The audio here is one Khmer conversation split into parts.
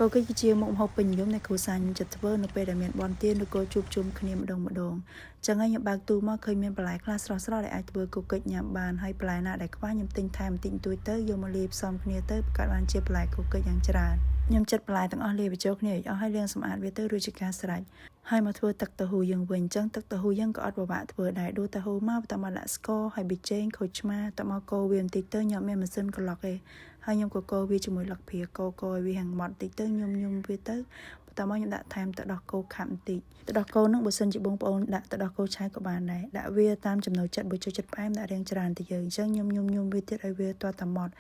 ក៏គឺជាមុខម្ហូបពេញនិយមនៃគ្រួសារខ្ញុំចិត្តធ្វើនៅពេលដែលមានបន់ទានឬក៏ជួបជុំគ្នាម្ដងចឹងហើយខ្ញុំបើកទូមកឃើញមានបន្លែខ្លះស្រស់ៗដែលអាចធ្វើគូកិច្ចញ៉ាំបានហើយបន្លែណាដែលខ្វះខ្ញុំទិញថែមបន្តិចបន្តួចទៅយកមកលាយផ្សំគ្នាទៅបង្កើតបានជាបន្លែគូកិច្ចយ៉ាងច្រើនខ្ញុំចិត្តបន្លែទាំងអស់លាយបញ្ចូលគ្នាឲ្យអស់ហើយលាងសម្អាតវាទៅរួចជាការស្រេចហើយមកធ្វើទឹកទៅហ៊ូយើងវិញចឹងទឹកទៅហ៊ូយើងក៏អត់ពិបាកធ្វើដែរដួសទៅហ៊ូមកបន្តមកដាក់ស្ករហើយប៊ីចេងខូចឆ្មាតមកកូរវាបន្តិចទៅខ្ញុំមានម៉ាស៊ីនក្លុកទេហើយខ្ញុំក៏កូរវាជាមួយលឹកភៀកូរឲ្យវាហាងម៉ត់បន្តិចទៅខ្ញុំវាទៅបន្តមកខ្ញុំដាក់ថែមទឹកដោះគោខាប់បន្តិចទឹកដោះគោនឹងបើសិនជាបងប្អូនដាក់ទឹកដោះគោឆៅក៏បានដែរដាក់វាតាមចំណូលចិត្តបើចូលចិត្តផ្អែមដាក់រៀងច្រើនទៅយើងអញ្ចឹងខ្ញុំវាទៀតឲ្យវាទាត់តែម៉ត់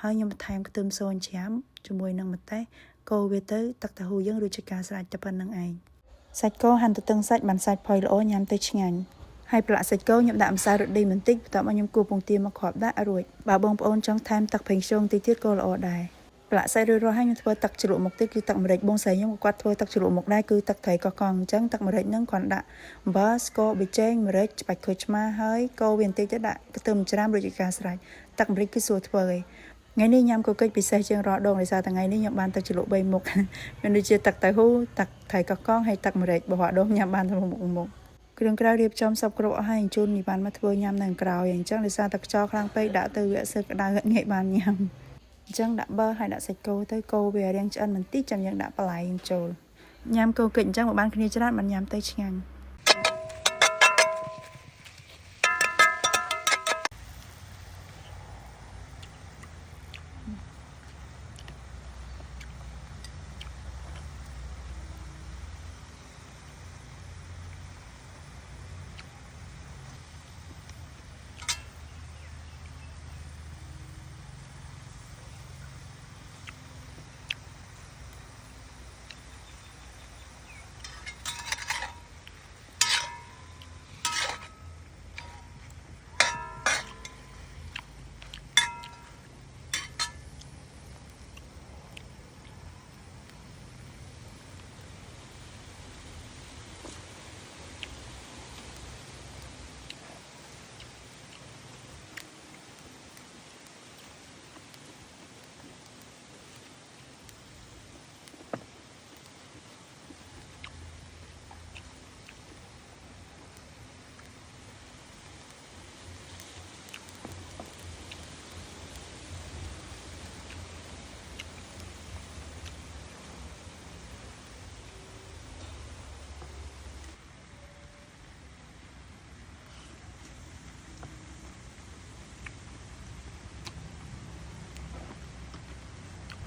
ហើយខ្ញុំបន្ថែមខ្ទឹមសច្រាមជាមួយនឹងម្ទេសកូរវាទៅទឹកទៅហ៊ូយើងរួចជាការស្រេចតែប៉ុណ្្នឹងឯងសាច់គោហាន់ទៅទឹងសាច់បានសាច់ផុយល្អញ៉ាំទៅឆ្ងាញ់ហើយប្រឡាក់សាច់គោខ្ញុំដាក់ម្សៅរ៉ូឌីបន្តិចបន្ទាប់មកខ្ញុំគូសពងទាមកគ្រាប់ដាក់រួចបើបងប្អូនចង់ថែមទឹកប្រេងខ្យងតិចទៀតក៏ល្អដែរប្រឡាក់សាច់រួចរាល់ហើយខ្ញុំធ្វើទឹកជ្រលក់មុខទៀតគឺទឹកម្រេចបងស្រីខ្ញុំក៏គាត់ធ្វើទឹកជ្រលក់មុខដែរគឺទឹកត្រីកោះកងអញ្ចឹងទឹកម្រេចហ្នឹងគាត់ដាក់អំបិលស្ករប៊ីចេងម្រេចច្បាច់ខូចឆ្មាហើយកូរវាបន្តិចទៅដាក់ខ្ទឹមច្រាមរួចជាការស្រេចទឹកម្រេចគឺស្រួលធ្វើឯងថ្ងៃនេះញ៉ាំគូកិច្ចពិសេសជាងរាល់ដងដោយសារថ្ងៃនេះខ្ញុំបានទឹកជ្រលក់3មុខមានដូចជាទឹកតៅហ៊ូទឹកត្រីកោះកងហើយទឹកម្រេចបើរាល់ដងញ៉ាំបានតែមុខគ្រឿងក្រៅរៀបចំសពគ្រប់អស់ហើយអញ្ជូននេះបានមកធ្វើញ៉ាំនៅក្រោយអញ្ចឹងដោយសារតែខ្យល់ខ្លាំងពេកដាក់ទៅវាសើក្តៅងាយបានញ៉ាំអញ្ចឹងដាក់ប័រហើយដាក់សាច់គោទៅកូរវារាងឆ្អិនបន្តិចចាំយើងដាក់បន្លែចូលញ៉ាំគោកិច្ចអញ្ចឹងបើបានគ្នាច្រើនបានញ៉ាំទៅឆ្ងាញ់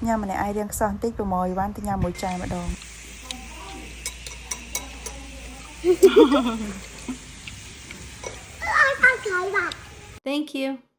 ញ៉ាំម្នាក់ឯងរៀងខ្សោះបន្តិចប្រមូលវ៉ាន់ទៅញ៉ាំមួយចាយម្ដង Thank you.